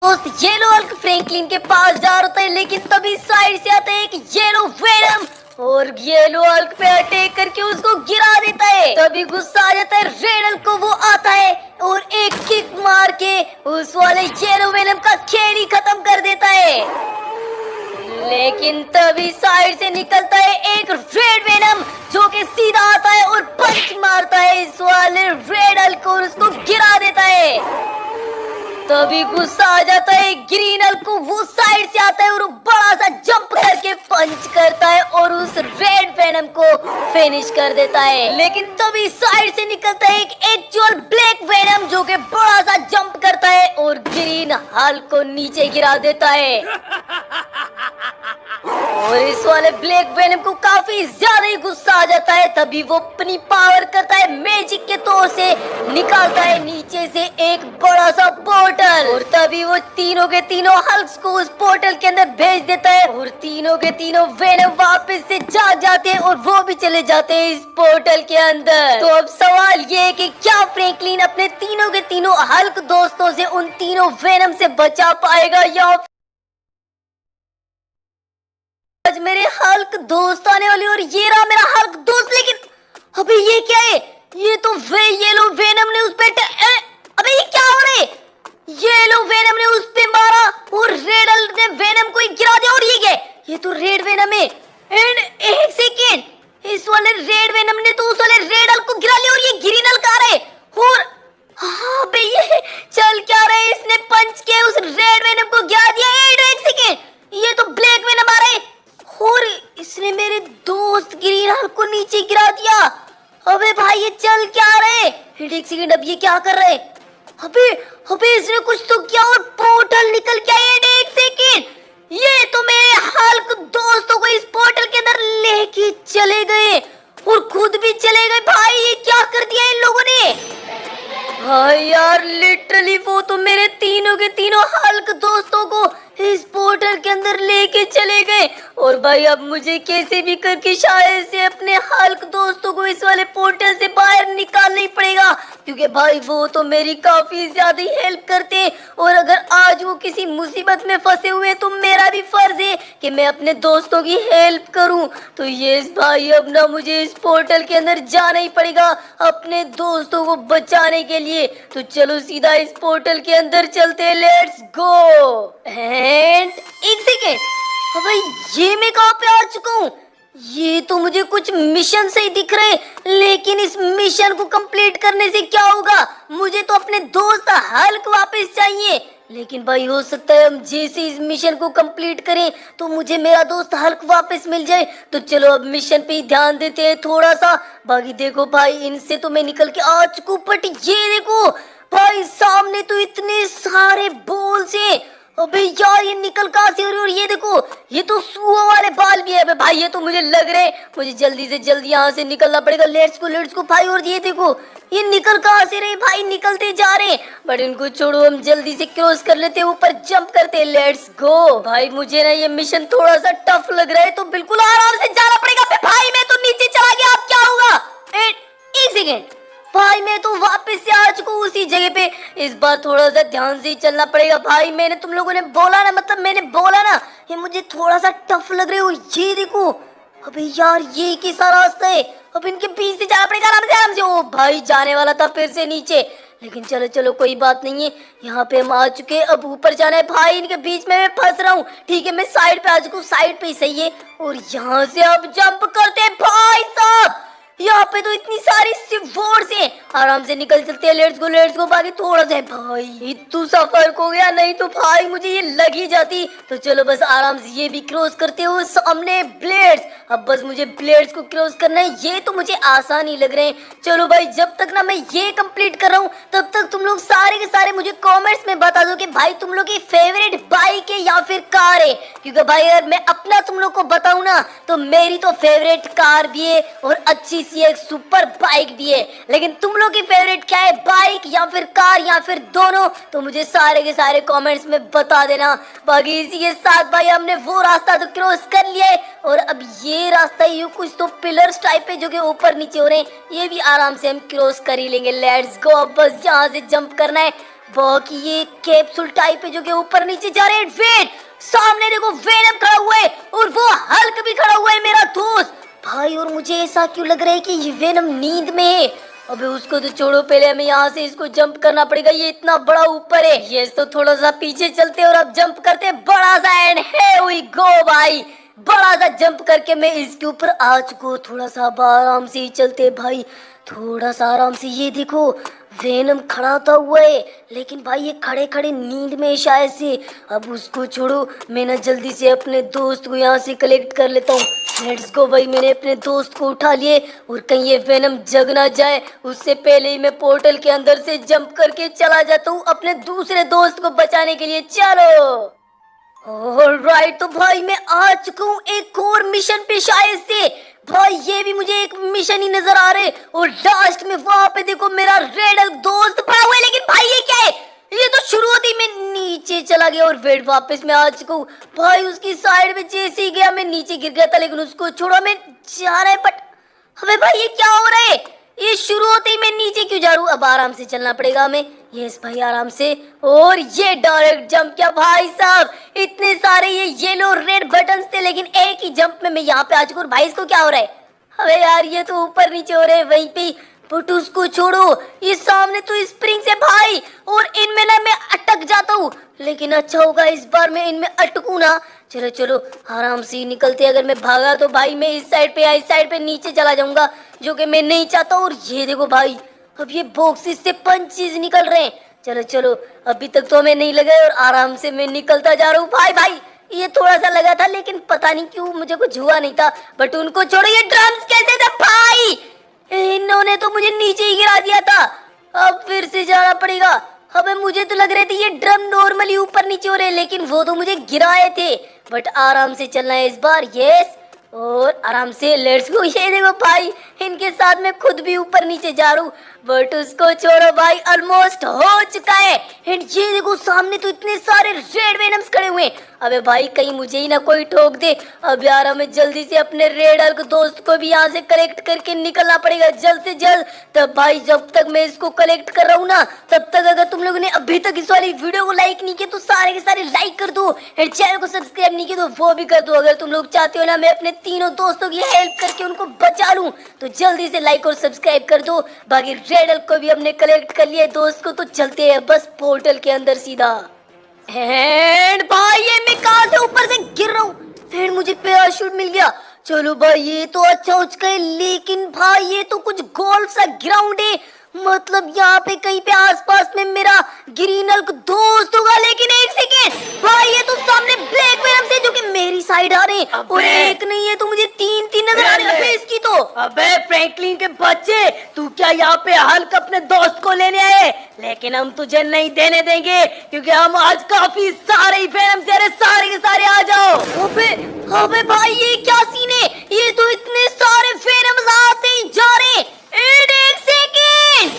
दोस्त yellow Hulk Franklin के पास जा रहा होता है, लेकिन तभी साइड से आता है एक येलो वेनम और येलो हल्क पे अटैक करके उसको गिरा देता है। तभी गुस्सा आ जाता है रेड हल्क को, वो आता है और एक किक मार के उस वाले येलो वेनम का खेल ही खत्म कर देता है। लेकिन तभी साइड से निकलता है एक रेड वेनम जो कि सीधा आता है और पंच मारता है इस वाले रेड हल्क को और उसको गिरा देता है। तभी गुस्सा आ जाता है ग्रीन हल्क को, वो साइड से आता है और बड़ा सा जंप करके पंच करता है और उस रेड वेनम को फिनिश कर देता है। लेकिन तभी साइड से निकलता है एक एक्चुअल ब्लैक वेनम जो कि बड़ा सा जंप करता है और ग्रीन हल्क को नीचे गिरा देता है। और इस वाले ब्लैक वेनम को काफी ज्यादा ही गुस्सा आ जाता है। तभी वो अपनी पावर करता है, मैजिक के तौर से निकालता है नीचे से एक बड़ा सा पोर्टल और तभी वो तीनों के तीनों हल्क्स को उस पोर्टल के अंदर भेज देता है और तीनों के तीनों वेनम वापस से जाग जाते हैं और वो भी चले जाते हैं इस पोर्टल के अंदर। तो अब सवाल ये है कि क्या फ्रैंकलिन अपने तीनों के तीनों हल्क दोस्तों से उन तीनों वेनम से बचा पाएगा या आज मेरे हल्क दोस्त आने वाले और ये रहा मेरा हल्क दोस्त। लेकिन अबे ये क्या है? ये तो येलो वेनम ने उस पे अबे ये क्या हो रहा है? येलो वेनम ने उस पे मारा और रेड हल्क ने वेनम को ही गिरा दिया। और ये क्या है? ये तो रेड वेनम है। एंड एक सेकेंड, इस वाले रेड वेनम ने तो उस वाले रेड हल्क को गिरा लिया और ये ग्रीन हल्क आ रहा है। और हाँ बे ये चल क्या रहा है? इसने पंच के उस रेड वेनम को गिरा दिया। एक सेकेंड, ये तो ब्लैक वेनम आ रहा है और इसने मेरे दोस्त ग्रीन हल्क को नीचे गिरा दिया। अबे भाई ये चल क्या रहे? एक सेकंड, अब ये क्या कर रहे? अबे अबे इसने कुछ तो किया और पोर्टल निकल के आया। एक सेकंड, ये तो मेरे हल्क दोस्तों को इस पोर्टल के अंदर लेके चले गए और खुद भी चले गए। भाई ये क्या कर दिया इन लोगों ने? भाई यार लिटरली वो तो मेरे तीनों के तीनों हल्क दोस्तों को इस पोर्टल के अंदर लेके चले गए और भाई अब मुझे कैसे भी करके शायद से अपने हल्क दोस्तों को इस वाले पोर्टल से बाहर निकालना ही पड़ेगा, क्योंकि भाई वो तो मेरी काफी ज्यादा हेल्प करते हैं और अगर आज वो किसी मुसीबत में फंसे हुए हैं तो मेरा भी फर्ज है कि मैं अपने दोस्तों की हेल्प करूं। तो ये भाई अब ना मुझे इस पोर्टल के अंदर जाना ही पड़ेगा अपने दोस्तों को बचाने के लिए। तो चलो सीधा इस पोर्टल के अंदर चलते हैं, लेट्स गो। एंड एक सेकेंड, अबे ये मैं कहाँ पे आ चुका हूँ? ये तो मुझे कुछ मिशन से ही दिख रहे हैं, लेकिन इस मिशन को कंप्लीट करने से क्या होगा? मुझे तो अपने दोस्त हल्क वापस चाहिए। लेकिन भाई हो सकता है हम जैसे इस मिशन को कंप्लीट करें तो मुझे मेरा दोस्त हल्क वापस मिल जाए। तो चलो अब मिशन पे ही ध्यान देते हैं थोड़ा सा। बाकी देखो भाई इनसे तो मैं निकल के आ चुका हूँ, बट ये देखो भाई सामने तो इतने सारे बॉल्स हैं। अबे यार ये निकल कहाँ से हो रही है? और ये देखो ये तो सुअर वाले बाल भी है। अबे भाई ये तो मुझे लग रहे हैं मुझे जल्दी से जल्दी यहाँ से निकलना पड़ेगा। लेट्स गो भाई। और ये देखो ये निकल कहाँ से रहे? भाई निकलते जा रहे हैं, बट इनको छोड़ो हम जल्दी से क्रॉस कर लेते हैं, ऊपर जंप करते हैं। लेट्स गो भाई। मुझे ना ये मिशन थोड़ा सा टफ लग रहा है तो बिल्कुल आराम से जाना पड़ेगा। अबे भाई मैं तो नीचे चला गया, अब क्या होगा? एक सेकेंड भाई, मैं तो वापस से आ चुका हूँ उसी जगह पे। इस बार थोड़ा सा ध्यान से ही चलना पड़ेगा। भाई मैंने तुम लोगों ने बोला ना, मतलब मैंने बोला ना ये मुझे थोड़ा सा टफ लग रहा है। ये देखो अबे यार ये कैसा रास्ता है? अब इनके बीच से जाना पड़ेगा आराम से। ओ भाई जाने वाला था फिर से नीचे, लेकिन चलो चलो कोई बात नहीं है। यहाँ पे हम आ चुके हैं, अब ऊपर जाना है। भाई इनके बीच में मैं फंस रहा हूँ। ठीक है मैं साइड पे आ चुका हूँ, साइड पे ही सही है। और यहाँ से अब जंप करते हैं। भाई साहब यहाँ पे तो इतनी सारी सिवोर्स हैं, आराम से निकल चलते हैं। लेट्स गो बाकी थोड़ा सा है। भाई इतना सा फर्क हो गया, नहीं तो भाई मुझे ये लग ही जाती। तो चलो बस आराम से ये भी क्रॉस करते हो। सामने ब्लेड्स, अब बस मुझे ब्लेड्स को क्रॉस करना है। ये तो मुझे आसान ही लग रहे हैं। चलो भाई जब तक ना मैं ये कंप्लीट कर रहा हूँ तब तक तुम लोग सारे के सारे मुझे कॉमेंट्स में बता दो कि भाई तुम लोग की फेवरेट बाइक है या फिर कार है। क्योंकि भाई अगर मैं अपना तुम लोग को बताऊँ ना तो मेरी तो फेवरेट कार भी है और अच्छी सी एक सुपर बाइक भी है। लेकिन तुम लोग की फेवरेट क्या है, बाइक या फिर कार या फिर दोनों? तो मुझे सारे के सारे कमेंट्स में बता देना। बाकी इसी के साथ भाई हमने वो रास्ता तो क्रॉस कर लिया है और अब ये रास्ता ये कुछ तो पिलर्स टाइप है जो कि ऊपर नीचे हो रहे हैं, ये भी आराम से हम क्रॉस कर ही लेंगे। लेट्स गो, अब बस यहाँ से जंप करना है। बाकी ये कैप्सूल टाइप है जो कि ऊपर नीचे जा रहे हैं। वेट, सामने देखो वेनम खड़ा हुआ है और वो हल्क भी खड़ा हुआ है मेरा दोस्त भाई। और मुझे ऐसा क्यों लग रहा है कि ये वेनम नींद में है। अबे उसको तो छोड़ो, पहले हमें यहाँ से इसको जंप करना पड़ेगा। ये इतना बड़ा ऊपर है। ये तो थोड़ा सा पीछे चलते और अब जंप करते बड़ा सा एंड है वी गो भाई। बड़ा सा जंप करके मैं इसके ऊपर आ चुका हूँ। थोड़ा सा आराम से ही चलते भाई, थोड़ा सा आराम से। ये देखो वेनम खड़ा था हुआ है, लेकिन भाई ये खड़े खड़े नींद में है शायद से। अब उसको छोड़ो, मैं ना जल्दी से अपने दोस्त को यहाँ से कलेक्ट कर लेता हूँ। लेट्स गो भाई, मैंने अपने दोस्त को उठा लिए और कहीं ये वेनम जग ना जाए उससे पहले ही मैं पोर्टल के अंदर से जंप करके चला जाता हूँ अपने दूसरे दोस्त को बचाने के लिए। चलो ऑलराइट, तो भाई मैं आ चुका हूँ एक और मिशन पे शायद से। भाई ये भी मुझे एक मिशन ही नजर आ रहे और लास्ट में वहां पे देखो मेरा रेड हल्क दोस्त पड़ा हुआ है। लेकिन भाई ये क्या है, ये तो शुरुआती में नीचे चला गया और वेट वापस मैं आ चुका हूँ भाई। उसकी साइड में जैसे ही गया मैं नीचे गिर गया था, लेकिन उसको छोड़ो, मैं जा रहा है। बट अबे भाई ये क्या हो रहा है, ये शुरू होते ही मैं नीचे क्यों जा रहा हूँ। अब आराम से चलना पड़ेगा हमें। यस भाई आराम से। और ये डायरेक्ट जंप क्या भाई साहब, इतने सारे ये येलो रेड बटन्स थे लेकिन एक ही जंप में मैं यहाँ पे आ चुका हूँ। भाई इसको क्या हो रहा है, अबे यार ये तो ऊपर नीचे हो रहे हैं वहीं पे। बट उसको छोड़ो, ये सामने तो स्प्रिंग से भाई और इनमें ना मैं अटक जाता हूँ। लेकिन अच्छा होगा इस बार मैं इनमें अटकूं ना। चलो चलो आराम से निकलते। अगर मैं भागा तो भाई मैं इस साइड पे या इस साइड पे नीचे चला जाऊंगा, जो कि मैं नहीं चाहता। और ये देखो भाई, अब ये बॉक्सेस से पंचेस निकल रहे हैं। चलो चलो, अभी तक तो हमें नहीं लगा और आराम से मैं निकलता जा रहा हूँ। भाई भाई ये थोड़ा सा लगा था लेकिन पता नहीं क्यों मुझे कुछ हुआ नहीं था। बट उनको छोड़ो, ये ड्रम्स कैसे थे भाई, इन्होंने तो मुझे नीचे ही गिरा दिया था। अब फिर से जाना पड़ेगा। अबे मुझे तो लग रहे थे ये ड्रम नॉर्मली ऊपर नीचे हो रहे, लेकिन वो तो मुझे गिराए थे। बट आराम से चलना है इस बार। यस, और आराम से लेट्स गो। ये देखो भाई, इनके साथ मैं खुद भी ऊपर नीचे जा रहा हूँ। बट उसको छोड़ो भाई, ऑलमोस्ट हो चुका है। एंड ये देखो सामने तो इतने सारे रेड वेनम्स खड़े हुए हैं। अबे भाई कहीं मुझे ही ना कोई ठोक दे। अब यार हमें जल्दी से अपने रेड हल्क दोस्त को भी यहाँ से कलेक्ट करके निकलना पड़ेगा जल्द से जल्द। तब भाई जब तक मैं इसको कलेक्ट कर रहा हूँ ना, तब तक अगर तुम लोगों ने अभी तक इस वाली वीडियो को लाइक नहीं किया तो सारे के सारे लाइक कर दो। एंड चैनल को सब्सक्राइब नहीं किया तो वो भी कर दो। अगर तुम लोग चाहते हो ना मैं अपने तीनों दोस्तों की हेल्प करके उनको बचा लूं, तो जल्दी से लाइक और सब्सक्राइब कर दो। बाकी रेड हल्क को भी हमने कलेक्ट कर लिया दोस्त को, तो चलते हैं बस पोर्टल के अंदर सीधा। एंड भाई ये मैं कहां से ऊपर से गिर रहा हूँ, फिर मुझे पैराशूट मिल गया। चलो भाई ये तो अच्छा हो चुका है, लेकिन भाई ये तो कुछ गोल्फ सा ग्राउंड है। मतलब यहाँ पे कहीं पे आसपास में मेरा ग्रीन हल्क दोस्त होगा। लेकिन एक सेकेंड भाई, ये तो सामने ब्लैक वेनम से जो कि मेरी साइड आ रहे हैं और एक नहीं है तो मुझे तीन तीन नजर आ रहे हैं। इसकी तो अबे फ्रैंकलिन के बच्चे, तू क्या यहाँ पे हल्क अपने दोस्त को लेने आए? लेकिन हम तुझे नहीं देने देंगे क्योंकि हम आज काफी सारे वेनम से, अरे सारे के सारे आ जाओ। अबे अबे भाई ये क्या सीन है, ये तो इतने सारे वेनम्स आते ही जा रहे। एक सेकेंड,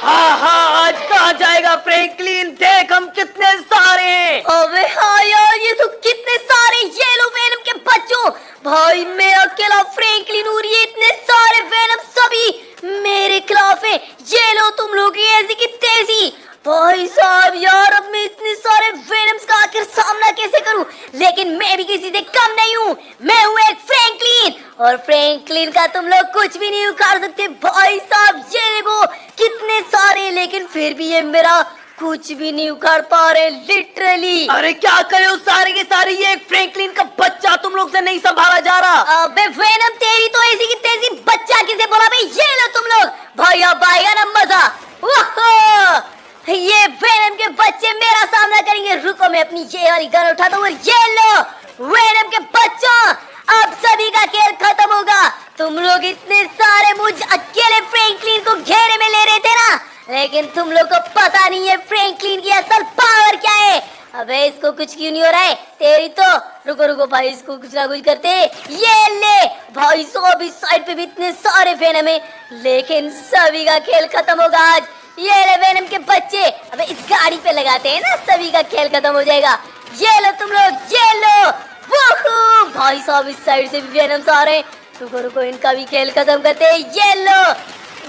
हाँ आज कहाँ जाएगा फ्रैंकलिन, देख हम कितने सारे हैं। अबे हाँ यार ये तो कितने सारे येलो वेनम के बच्चों। भाई मैं अकेला फ्रैंकलिन और ये इतने सारे वेनम सभी मेरे खिलाफ है। ये लो तुम लोग की ऐसी की तेजी। भाई साहब यार अब मैं इतने सारे वेनम्स का आखिर सामना कैसे करूं। लेकिन मैं भी किसी से कम नहीं हूं, मैं हूं एक फ्रैंकलिन और फ्रैंकलिन का तुम लोग कुछ भी नहीं उखाड़ सकते। भाई साहब ये देखो कितने सारे, लेकिन फिर भी ये मेरा कुछ भी नहीं उखाड़ पा रहे लिटरली। अरे क्या करे उस सारे के सारे, ये एक फ्रैंकलिन का बच्चा तुम लोग से नहीं संभाला जा रहा। अबे वेनम तेरी तो ऐसी की तेजी, बच्चा किसे बोला भाई। ये लो तुम लोग, भाई अब आएगा ना मजा। ये वेनम के बच्चे मेरा सामना करेंगे। रुको मैं अपनी ये वाली गन उठाता हूँ। ये लो वेनम के बच्चों, अब सभी का खेल खत्म होगा। तुम लोग इतने सारे मुझ अकेले फ्रैंकलिन को घेरे में ले रहे थे ना, लेकिन तुम लोग को पता नहीं है फ्रैंकलिन की असल पावर क्या है। अबे इसको कुछ क्यों नहीं हो रहा है तेरी तो। रुको रुको भाई, इसको कुछ ना कुछ करते। ये ले भाई, सो इस साइड पे भी इतने सारे वेनम है, लेकिन सभी का खेल खत्म होगा आज। ये ले वेनम के बच्चे, अबे इस गाड़ी पे लगाते हैं ना, सभी का खेल खत्म हो जाएगा। ये लो तुम लोग, ये लो। भाई साहब इस साइड से भी वेनम्स आ रहे हैं। रुको रुको, इनका भी खेल खत्म करते हैं। ये लो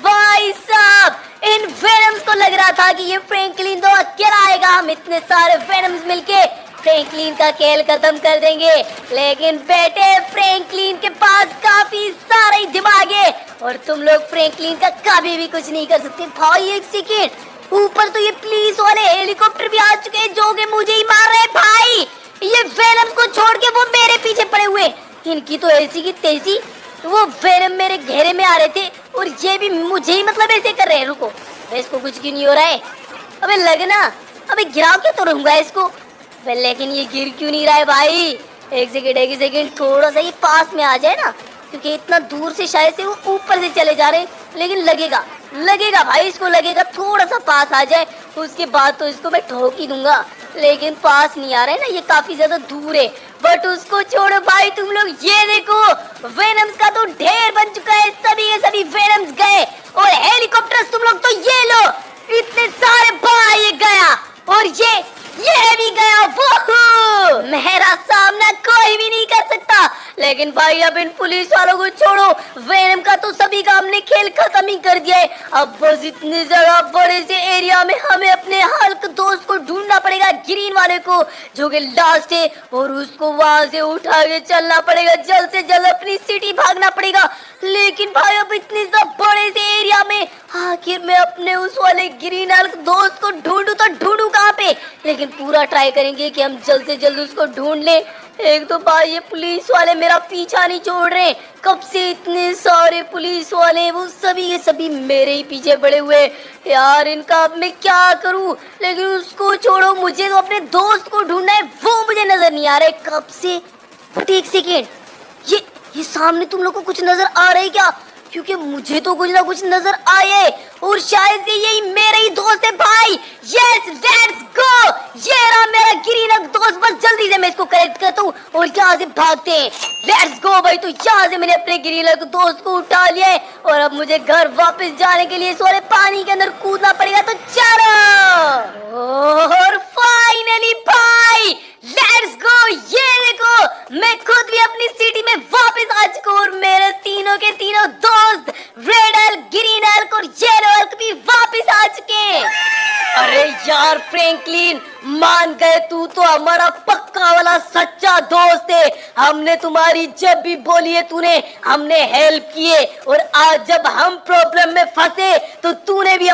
भाई साहब, इन वेनम्स को लग रहा था कि ये फ्रैंकलिन तो अकेला आएगा, हम इतने सारे वेनम्स मिलके फ्रैंकलिन का खेल खत्म कर देंगे। लेकिन बेटे फ्रैंकलिन के पास काफी सारा ही दिमाग है और तुम लोग फ्रैंकलिन का कभी भी कुछ नहीं कर सकते। भाई एक सेकेंड, ऊपर तो ये पुलिस वाले हेलीकॉप्टर भी आ चुके हैं जो कि मुझे ही मार रहे हैं। भाई ये वेनम्स को छोड़ के वो मेरे पीछे पड़े हुए, इनकी तो ऐसी की तैसी। वो वेनम मेरे घेरे में आ रहे थे और ये भी मुझे ही मतलब ऐसे कर रहे हैं। रुको, इसको कुछ क्यों नहीं हो रहा है? अबे लगना, अबे गिराओ क्यों तो रहूंगा इसको। लेकिन ये गिर क्यों नहीं रहा है भाई? एक सेकेंड, थोड़ा सा ये पास में आ जाए ना, क्योंकि इतना दूर से शायद से वो ऊपर से चले जा रहे हैं। लेकिन लगेगा भाई, इसको लगेगा थोड़ा सा पास आ जाए, उसके बाद तो इसको मैं ठोक ही दूंगा। लेकिन पास नहीं आ रहा है ना, ये काफी ज्यादा दूर है। बट उसको छोड़ो भाई, तुम लोग ये देखो, वेनम्स का तो ढेर बन चुका है। सभी के सभी वेनम्स गए और हेलीकॉप्टर्स तुम लोग तो ये लो, इतने सारे। भाई ये गया और ये भी गया। वो मेरा सामना कोई भी नहीं कर सकता। लेकिन भाई अब इन पुलिस वालों को छोड़ो, वेनम का तो सभी का हमने खेल खत्म ही कर दिया है। अब बस इतने ज्यादा बड़े से एरिया में हमें अपने हल्क दोस्त को ढूंढना पड़ेगा, ग्रीन वाले को, जो कि लास्ट है, और उसको वहां से उठा के चलना पड़ेगा। जल्द से जल्द अपनी सिटी भागना पड़ेगा। लेकिन भाई अब इतने बड़े से एरिया में आखिर मैं अपने उस वाले ग्रीन हल्क दोस्त को ढूंढूं तो ढूंढूं कहाँ पे? लेकिन पूरा ट्राई करेंगे कि हम जल्द से जल्द उसको ढूंढ लें। एक तो भाई ये पुलिस वाले मेरा पीछा नहीं छोड़ रहे, कब से इतने सारे पुलिस वाले, वो सभी के सभी मेरे ही पीछे पड़े हुए। यार इनका अब मैं क्या करूं? लेकिन उसको छोड़ो, मुझे तो अपने दोस्त को ढूंढना है, वो मुझे नजर नहीं आ रहा है कब से। बट एक सेकेंड, ये सामने तुम लोग को कुछ नजर आ रहा है क्या? क्योंकि मुझे तो कुछ ना कुछ नजर आए और शायद से यही मेरे ही दोस्त है भाई। Yes, let's go. ये रहा मेरा ग्रीन हल्क दोस्त। बस जल्दी से मैं इसको कलेक्ट करता हूँ और यहाँ से भागते हैं। लेट्स गो भाई। तो यहाँ से मैंने अपने ग्रीन हल्क दोस्त को उठा लिया है और अब मुझे घर वापस जाने के लिए सोरे पानी के अंदर कूदना पड़ेगा। तो चलो, और फाइनली भाई लेट्स गो। ये देखो, मैं खुद भी अपनी सिटी में वापस आ चुका हूँ और मेरे तीनों के तीनों दोस्त रेड हल्क, ग्रीन हल्क और येलो हल्क भी वापस आ चुके हैं। अरे यार फ्रैंकलिन, मान गए, तू तो हमारा पक्का वाला सच्चा दोस्त है। हमने तुम्हारी जब भी बोली है तूने हमने हेल्प किए, और आज जब हम प्रॉब्लम में फंसे तो तूने भी